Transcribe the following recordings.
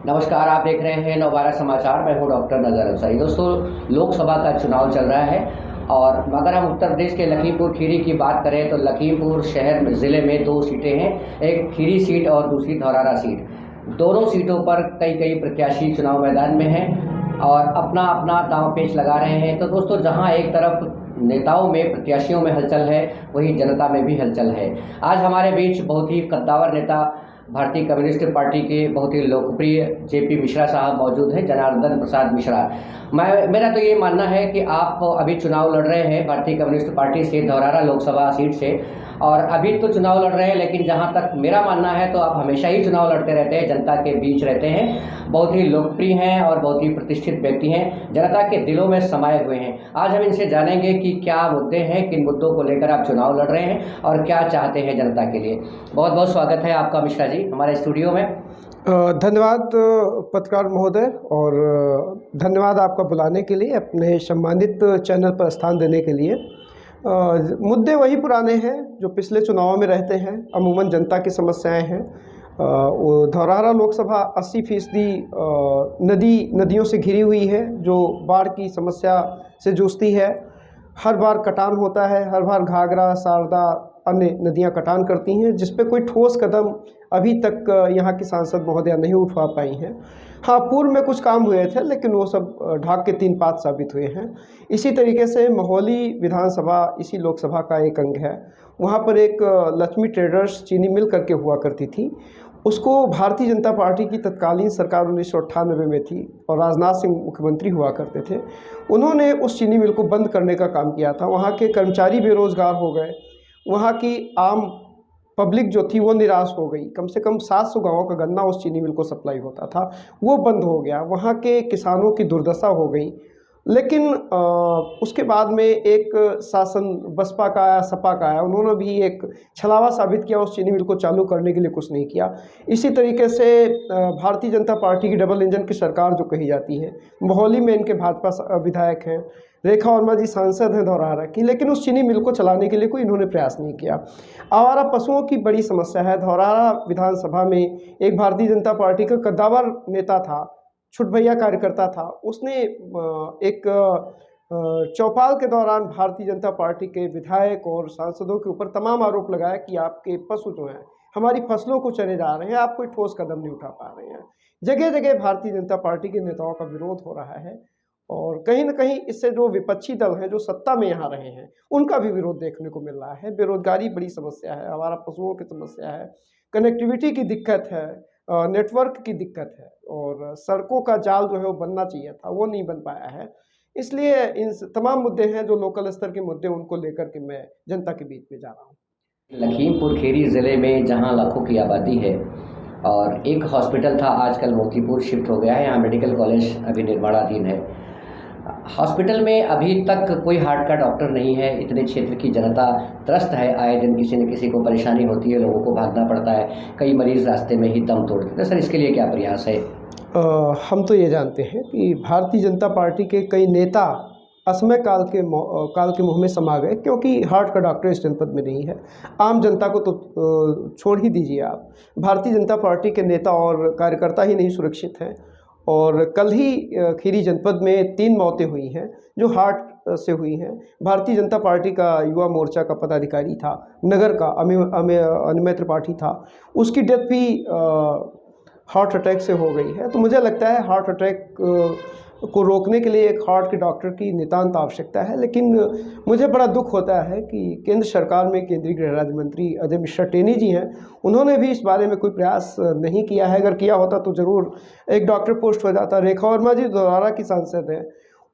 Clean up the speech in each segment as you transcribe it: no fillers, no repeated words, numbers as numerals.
नमस्कार, आप देख रहे हैं नवभारत समाचार। मैं हूं डॉक्टर नजर अंसारी। दोस्तों, लोकसभा का चुनाव चल रहा है और अगर हम उत्तर प्रदेश के लखीमपुर खीरी की बात करें तो लखीमपुर शहर में ज़िले में 2 सीटें हैं, एक खीरी सीट और दूसरी धौरारा सीट। दोनों सीटों पर कई कई प्रत्याशी चुनाव मैदान में हैं और अपना अपना दांव पेच लगा रहे हैं। तो दोस्तों, जहां एक तरफ नेताओं में, प्रत्याशियों में हलचल है, वहीं जनता में भी हलचल है। आज हमारे बीच बहुत ही कद्दावर नेता, भारतीय कम्युनिस्ट पार्टी के बहुत ही लोकप्रिय जेपी मिश्रा साहब मौजूद हैं, जनार्दन प्रसाद मिश्रा। मेरा तो ये मानना है कि आप अभी चुनाव लड़ रहे हैं भारतीय कम्युनिस्ट पार्टी से, धौरारा लोकसभा सीट से, और अभी तो चुनाव लड़ रहे हैं, लेकिन जहां तक मेरा मानना है तो आप हमेशा ही चुनाव लड़ते रहते हैं, जनता के बीच रहते हैं, बहुत ही लोकप्रिय हैं और बहुत ही प्रतिष्ठित व्यक्ति हैं, जनता के दिलों में समाये हुए हैं। आज हम इनसे जानेंगे कि क्या मुद्दे हैं, किन मुद्दों को लेकर आप चुनाव लड़ रहे हैं और क्या चाहते हैं जनता के लिए। बहुत बहुत स्वागत है आपका मिश्रा जी हमारे स्टूडियो में। धन्यवाद पत्रकार महोदय, और धन्यवाद आपका बुलाने के लिए, अपने सम्मानित चैनल पर स्थान देने के लिए। मुद्दे वही पुराने हैं जो पिछले चुनावों में रहते हैं। अमूमन जनता की समस्याएं हैं। धौरारा लोकसभा 80% नदियों से घिरी हुई है, जो बाढ़ की समस्या से जूझती है। हर बार कटान होता है, हर बार घाघरा, शारदा, अन्य नदियां कटान करती हैं, जिस पे कोई ठोस कदम अभी तक यहाँ की सांसद महोदया नहीं उठवा पाई हैं। हाँ, पूर्व में कुछ काम हुए थे, लेकिन वो सब ढाक के 3 पात साबित हुए हैं। इसी तरीके से महोली विधानसभा इसी लोकसभा का एक अंग है। वहाँ पर एक लक्ष्मी ट्रेडर्स चीनी मिल करके हुआ करती थी। उसको भारतीय जनता पार्टी की तत्कालीन सरकार 1998 में थी और राजनाथ सिंह मुख्यमंत्री हुआ करते थे। उन्होंने उस चीनी मिल को बंद करने का काम किया था। वहाँ के कर्मचारी बेरोजगार हो गए, वहाँ की आम पब्लिक जो थी वो निराश हो गई। कम से कम 700 गाँवों का गन्ना उस चीनी मिल को सप्लाई होता था, वो बंद हो गया। वहाँ के किसानों की दुर्दशा हो गई। लेकिन उसके बाद में एक शासन बसपा का आया, सपा का आया, उन्होंने भी एक छलावा साबित किया, उस चीनी मिल को चालू करने के लिए कुछ नहीं किया। इसी तरीके से भारतीय जनता पार्टी की डबल इंजन की सरकार जो कही जाती है, मोहाली में इनके भाजपा विधायक हैं, रेखा वर्मा जी सांसद हैं धौरहरा की, लेकिन उस चीनी मिल को चलाने के लिए कोई इन्होंने प्रयास नहीं किया। आवारा पशुओं की बड़ी समस्या है। धौरहरा विधानसभा में एक भारतीय जनता पार्टी का कद्दावर नेता था, छुट भैया कार्यकर्ता था। उसने एक चौपाल के दौरान भारतीय जनता पार्टी के विधायक और सांसदों के ऊपर तमाम आरोप लगाया कि आपके पशु जो हैं हमारी फसलों को चरे जा रहे हैं, आप कोई ठोस कदम नहीं उठा पा रहे हैं। जगह जगह भारतीय जनता पार्टी के नेताओं का विरोध हो रहा है और कहीं ना कहीं इससे जो विपक्षी दल हैं, जो सत्ता में यहाँ रहे हैं, उनका भी विरोध देखने को मिल रहा है। बेरोजगारी बड़ी समस्या है, आवारा पशुओं की समस्या है, कनेक्टिविटी की दिक्कत है, नेटवर्क की दिक्कत है, और सड़कों का जाल जो है वो बनना चाहिए था, वो नहीं बन पाया है। इसलिए इन तमाम मुद्दे हैं जो लोकल स्तर के मुद्दे, उनको लेकर के मैं जनता के बीच में जा रहा हूँ। लखीमपुर खीरी ज़िले में जहां लाखों की आबादी है और एक हॉस्पिटल था, आजकल मोतीपुर शिफ्ट हो गया है, यहाँ मेडिकल कॉलेज अभी निर्माणाधीन है। हॉस्पिटल में अभी तक कोई हार्ट का डॉक्टर नहीं है। इतने क्षेत्र की जनता त्रस्त है, आए दिन किसी न किसी को परेशानी होती है, लोगों को भागना पड़ता है, कई मरीज़ रास्ते में ही दम तोड़ देते हैं। सर, इसके लिए क्या प्रयास है? हम तो ये जानते हैं कि भारतीय जनता पार्टी के कई नेता असमय काल के मुँह में समा गए, क्योंकि हार्ट का डॉक्टर इस जनपद में नहीं है। आम जनता को तो छोड़ ही दीजिए आप, भारतीय जनता पार्टी के नेता और कार्यकर्ता ही नहीं सुरक्षित हैं। और कल ही खीरी जनपद में 3 मौतें हुई हैं जो हार्ट से हुई हैं। भारतीय जनता पार्टी का युवा मोर्चा का पदाधिकारी था, नगर का अनिमेय त्रिपाठी था, उसकी डेथ भी हार्ट अटैक से हो गई है। तो मुझे लगता है हार्ट अटैक को रोकने के लिए एक हार्ट के डॉक्टर की नितांत आवश्यकता है। लेकिन मुझे बड़ा दुख होता है कि केंद्र सरकार में केंद्रीय गृह राज्य मंत्री अजय मिश्रा टेनी जी हैं, उन्होंने भी इस बारे में कोई प्रयास नहीं किया है। अगर किया होता तो ज़रूर एक डॉक्टर पोस्ट हो जाता। रेखा वर्मा जी धौरहरा की सांसद हैं,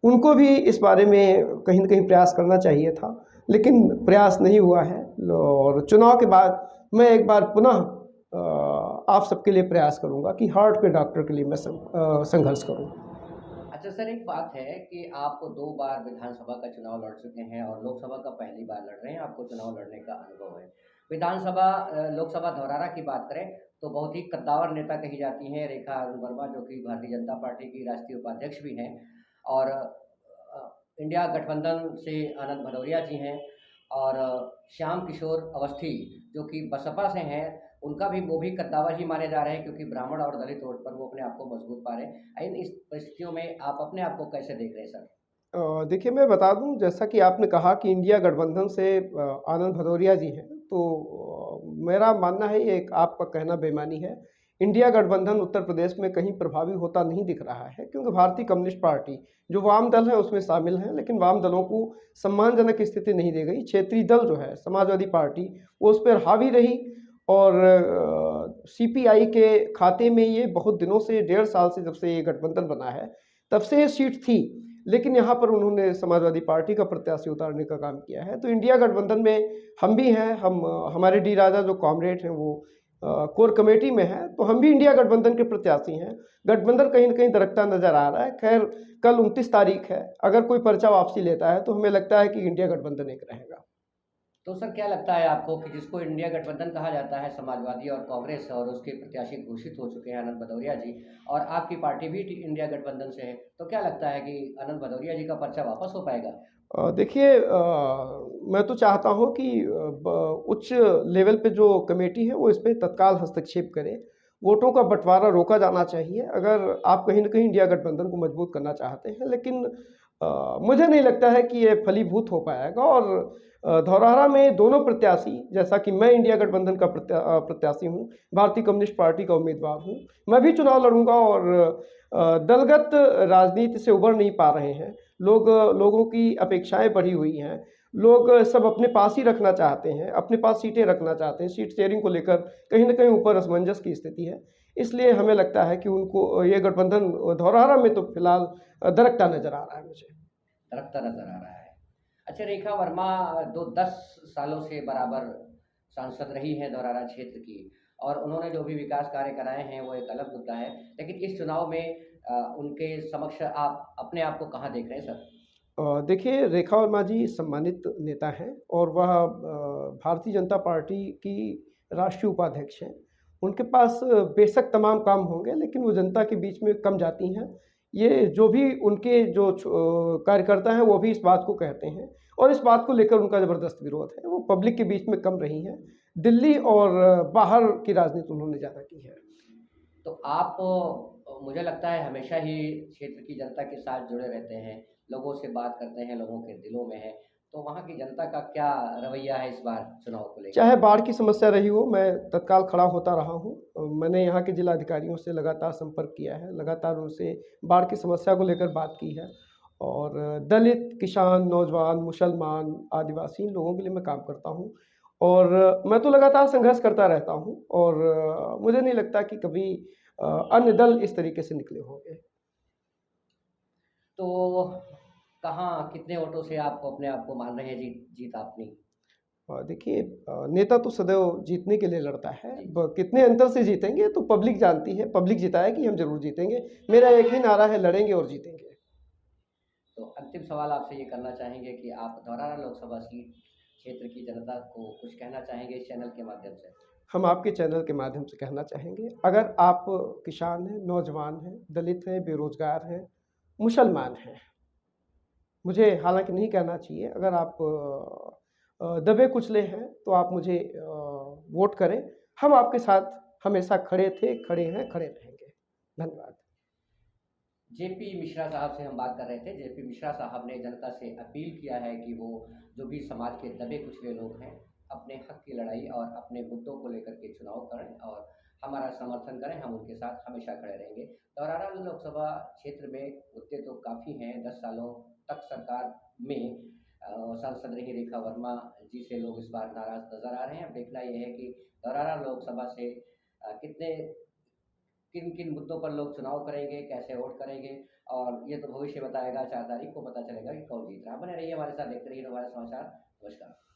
उनको भी इस बारे में कहीं न कहीं प्रयास करना चाहिए था, लेकिन प्रयास नहीं हुआ है। और चुनाव के बाद मैं एक बार पुनः आप सबके लिए प्रयास करूँगा कि हार्ट के डॉक्टर के लिए मैं संघर्ष करूँ। अच्छा सर, एक बात है कि आप 2 बार विधानसभा का चुनाव लड़ चुके हैं और लोकसभा का पहली बार लड़ रहे हैं, आपको चुनाव लड़ने का अनुभव है। विधानसभा लोकसभा धौरहरा की बात करें तो बहुत ही कद्दावर नेता कही जाती हैं रेखा वर्मा, जो कि भारतीय जनता पार्टी की राष्ट्रीय उपाध्यक्ष भी हैं, और इंडिया गठबंधन से आनंद भदौरिया जी हैं, और श्याम किशोर अवस्थी जो कि बसपा से हैं, उनका भी वो भी कद्दावर ही माने जा रहे हैं, क्योंकि ब्राह्मण और दलित वोट पर वो अपने आप को मजबूत पा रहे हैं। इन इस परिस्थितियों में आप अपने आप को कैसे देख रहे हैं सर? देखिए, मैं बता दूं, जैसा कि आपने कहा कि इंडिया गठबंधन से आनंद भदौरिया जी हैं, तो मेरा मानना है ये एक आपका कहना बेईमानी है। इंडिया गठबंधन उत्तर प्रदेश में कहीं प्रभावी होता नहीं दिख रहा है, क्योंकि भारतीय कम्युनिस्ट पार्टी जो वाम दल है उसमें शामिल है, लेकिन वाम दलों को सम्मानजनक स्थिति नहीं दी गई। क्षेत्रीय दल जो है समाजवादी पार्टी, वो उस पर हावी रही, और सीपीआई के खाते में ये बहुत दिनों से, 1.5 साल से, जब से ये गठबंधन बना है तब से ये सीट थी, लेकिन यहाँ पर उन्होंने समाजवादी पार्टी का प्रत्याशी उतारने का काम किया है। तो इंडिया गठबंधन में हम भी हैं, हम हमारे डी राजा जो कॉमरेड हैं वो कोर कमेटी में है, तो हम भी इंडिया गठबंधन के प्रत्याशी हैं। गठबंधन कहीं ना कहीं दरकता नजर आ रहा है। खैर, कल 29 तारीख है, अगर कोई पर्चा वापसी लेता है तो हमें लगता है कि इंडिया गठबंधन एक रहेगा। तो सर क्या लगता है आपको कि जिसको इंडिया गठबंधन कहा जाता है, समाजवादी और कांग्रेस, और उसके प्रत्याशी घोषित हो चुके हैं आनंद भदौरिया जी, और आपकी पार्टी भी इंडिया गठबंधन से है, तो क्या लगता है कि आनंद भदौरिया जी का पर्चा वापस हो पाएगा? देखिए, मैं तो चाहता हूँ कि उच्च लेवल पे जो कमेटी है वो इस पे तत्काल हस्तक्षेप करे। वोटों का बंटवारा रोका जाना चाहिए, अगर आप कहीं ना कहीं इंडिया गठबंधन को मजबूत करना चाहते हैं। लेकिन मुझे नहीं लगता है कि ये फलीभूत हो पाएगा। और धौरहरा में दोनों प्रत्याशी, जैसा कि मैं इंडिया गठबंधन का प्रत्याशी हूँ, भारतीय कम्युनिस्ट पार्टी का उम्मीदवार हूँ, मैं भी चुनाव लड़ूंगा। और दलगत राजनीति से उबर नहीं पा रहे हैं लोगों की अपेक्षाएं बढ़ी हुई हैं। लोग सब अपने पास ही रखना चाहते हैं, अपने पास सीटें रखना चाहते हैं। सीट शेयरिंग को लेकर कहीं ना कहीं ऊपर असमंजस की स्थिति है। इसलिए हमें लगता है कि उनको ये गठबंधन धौरहरा में तो फिलहाल दरकता नजर आ रहा है मुझे। दरकता नजर आ रहा है। अच्छा, रेखा वर्मा 10 सालों से बराबर सांसद रही हैं धौरहरा क्षेत्र की, और उन्होंने जो भी विकास कार्य कराए हैं वो एक अलग मुद्दा है, लेकिन इस चुनाव में उनके समक्ष आप अपने आप को कहाँ देख रहे हैं सर? देखिए, रेखा वर्मा जी सम्मानित नेता हैं, और वह भारतीय जनता पार्टी की राष्ट्रीय उपाध्यक्ष हैं। उनके पास बेशक तमाम काम होंगे, लेकिन वो जनता के बीच में कम जाती हैं। ये जो भी उनके जो कार्यकर्ता हैं वो भी इस बात को कहते हैं, और इस बात को लेकर उनका ज़बरदस्त विरोध है। वो पब्लिक के बीच में कम रही हैं। दिल्ली और बाहर की राजनीति उन्होंने ज़्यादा की है। तो आप, मुझे लगता है, हमेशा ही क्षेत्र की जनता के साथ जुड़े रहते हैं, लोगों से बात करते हैं, लोगों के दिलों में है, तो वहाँ की जनता का क्या रवैया है इस बार चुनाव को लेकर? चाहे बाढ़ की समस्या रही हो, मैं तत्काल खड़ा होता रहा हूँ। मैंने यहाँ के जिलाधिकारियों से लगातार संपर्क किया है, लगातार उनसे बाढ़ की समस्या को लेकर बात की है। और दलित, किसान, नौजवान, मुसलमान, आदिवासी, इन लोगों के लिए मैं काम करता हूँ। और मैं तो लगातार संघर्ष करता रहता हूँ, और मुझे नहीं लगता कि कभी अन्य दल इस तरीके से निकले होंगे। तो कहाँ, कितने वोटों से आप अपने आप को मान रहे हैं जीत जीत अपनी? देखिए, नेता तो सदैव जीतने के लिए लड़ता है। जी। कितने अंतर से जीतेंगे तो पब्लिक जानती है, पब्लिक जिताएगी, हम जरूर जीतेंगे। मेरा एक ही नारा है, लड़ेंगे और जीतेंगे। तो अंतिम सवाल आपसे ये करना चाहेंगे कि आप धौरहरा लोकसभा सीट क्षेत्र की जनता को कुछ कहना चाहेंगे इस चैनल के माध्यम से? हम आपके चैनल के माध्यम से कहना चाहेंगे, अगर आप किसान हैं, नौजवान हैं, दलित हैं, बेरोजगार हैं, मुसलमान हैं, मुझे हालांकि नहीं कहना चाहिए, अगर आप दबे कुचले हैं तो आप मुझे वोट करें। हम आपके साथ हमेशा खड़े थे, खड़े हैं, खड़े रहेंगे। धन्यवाद। जेपी मिश्रा साहब से हम बात कर रहे थे। जेपी मिश्रा साहब ने जनता से अपील किया है कि वो जो भी समाज के दबे कुचले लोग हैं, अपने हक की लड़ाई और अपने मुद्दों को लेकर के चुनाव करें और हमारा समर्थन करें, हम उनके साथ हमेशा खड़े रहेंगे। धौरहरा लोकसभा क्षेत्र में मुद्दे तो काफ़ी हैं। 10 सालों तक सरकार में सांसद रही रेखा वर्मा जी से लोग इस बार नाराज नजर आ रहे हैं। अब देखना यह है कि धौरहरा लोकसभा से कितने, किन किन मुद्दों पर लोग चुनाव करेंगे, कैसे वोट करेंगे, और ये तो भविष्य बताएगा। 4 तारीख को पता चलेगा कि कौन जीत रहा है। बने रहिए हमारे साथ, देखते रहिए हमारे समाचार। नमस्कार।